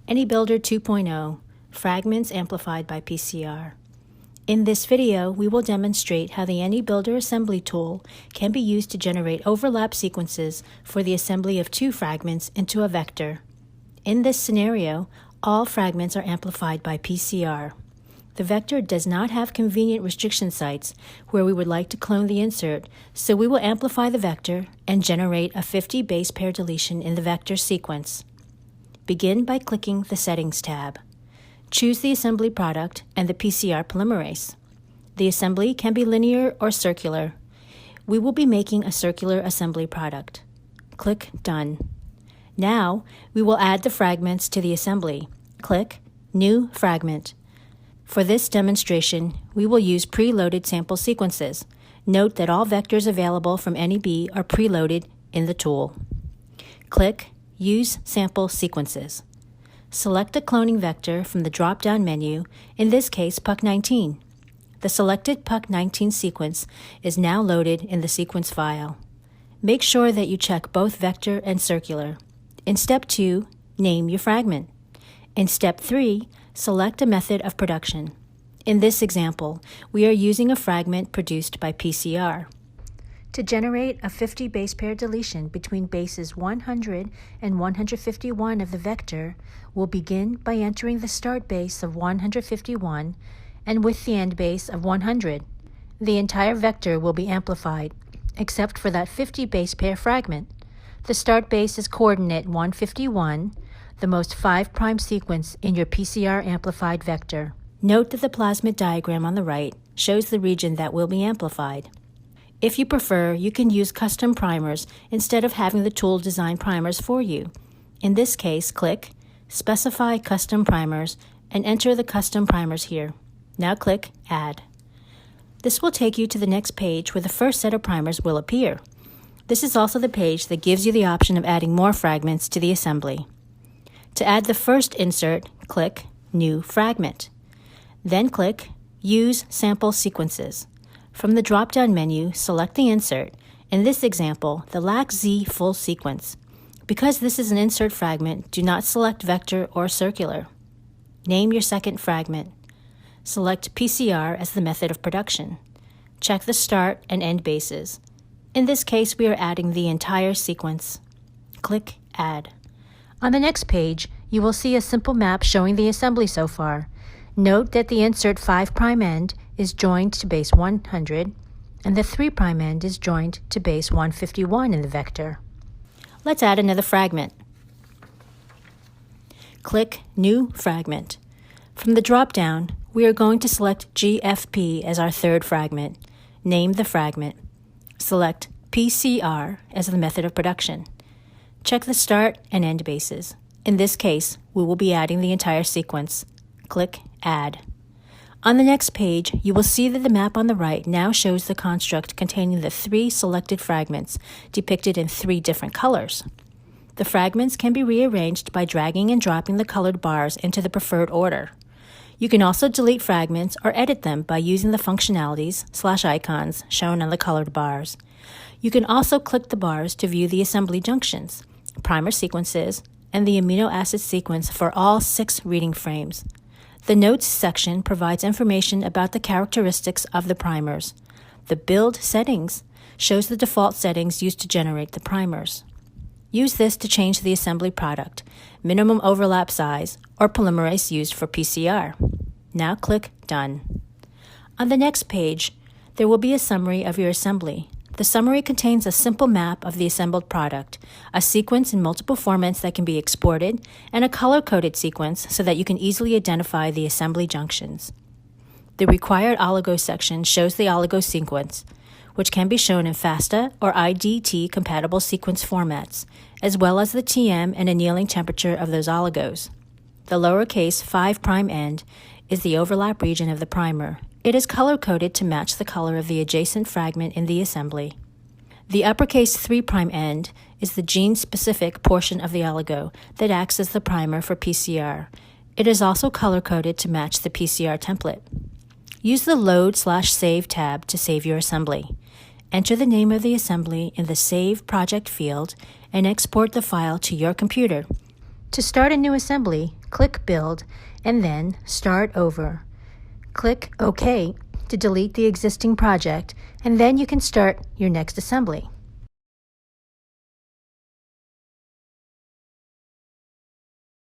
NEBuilder 2.0, Fragments amplified by PCR. In this video, we will demonstrate how the NEBuilder Assembly Tool can be used to generate overlap sequences for the assembly of two fragments into a vector. In this scenario, all fragments are amplified by PCR. The vector does not have convenient restriction sites where we would like to clone the insert, so we will amplify the vector and generate a 50 base pair deletion in the vector sequence. Begin by clicking the Settings tab. Choose the assembly product and the PCR polymerase. The assembly can be linear or circular. We will be making a circular assembly product. Click Done. Now, we will add the fragments to the assembly. Click New Fragment. For this demonstration, we will use preloaded sample sequences. Note that all vectors available from NEB are preloaded in the tool. Click Use Sample Sequences. Select a cloning vector from the drop-down menu, in this case PUC19. The selected PUC19 sequence is now loaded in the sequence file. Make sure that you check both vector and circular. In Step 2, name your fragment. In Step 3, select a method of production. In this example, we are using a fragment produced by PCR. To generate a 50 base pair deletion between bases 100 and 151 of the vector, we'll begin by entering the start base of 151 and with the end base of 100. The entire vector will be amplified, except for that 50 base pair fragment. The start base is coordinate 151, the most 5' sequence in your PCR amplified vector. Note that the plasmid diagram on the right shows the region that will be amplified. If you prefer, you can use custom primers instead of having the tool design primers for you. In this case, click Specify Custom Primers and enter the custom primers here. Now click Add. This will take you to the next page where the first set of primers will appear. This is also the page that gives you the option of adding more fragments to the assembly. To add the first insert, click New Fragment. Then click Use Sample Sequences. From the drop-down menu, select the insert, in this example, the LAC-Z full sequence. Because this is an insert fragment, do not select vector or circular. Name your second fragment. Select PCR as the method of production. Check the start and end bases. In this case, we are adding the entire sequence. Click Add. On the next page, you will see a simple map showing the assembly so far. Note that the insert 5' end is joined to base 100, and the 3' end is joined to base 151 in the vector. Let's add another fragment. Click New Fragment. From the drop-down, we are going to select GFP as our third fragment. Name the fragment. Select PCR as the method of production. Check the start and end bases. In this case, we will be adding the entire sequence. Click Add. On the next page, you will see that the map on the right now shows the construct containing the 3 selected fragments, depicted in 3 different colors. The fragments can be rearranged by dragging and dropping the colored bars into the preferred order. You can also delete fragments or edit them by using the functionalities /icons shown on the colored bars. You can also click the bars to view the assembly junctions, primer sequences, and the amino acid sequence for all 6 reading frames. The Notes section provides information about the characteristics of the primers. The Build Settings shows the default settings used to generate the primers. Use this to change the assembly product, minimum overlap size, or polymerase used for PCR. Now click Done. On the next page, there will be a summary of your assembly. The summary contains a simple map of the assembled product, a sequence in multiple formats that can be exported, and a color-coded sequence so that you can easily identify the assembly junctions. The required oligo section shows the oligo sequence, which can be shown in FASTA or IDT-compatible sequence formats, as well as the TM and annealing temperature of those oligos. The lowercase 5' end is the overlap region of the primer. It is color-coded to match the color of the adjacent fragment in the assembly. The uppercase 3' end is the gene-specific portion of the oligo that acts as the primer for PCR. It is also color-coded to match the PCR template. Use the Load/Save tab to save your assembly. Enter the name of the assembly in the Save Project field and export the file to your computer. To start a new assembly, click Build and then Start Over. Click OK to delete the existing project, and then you can start your next assembly.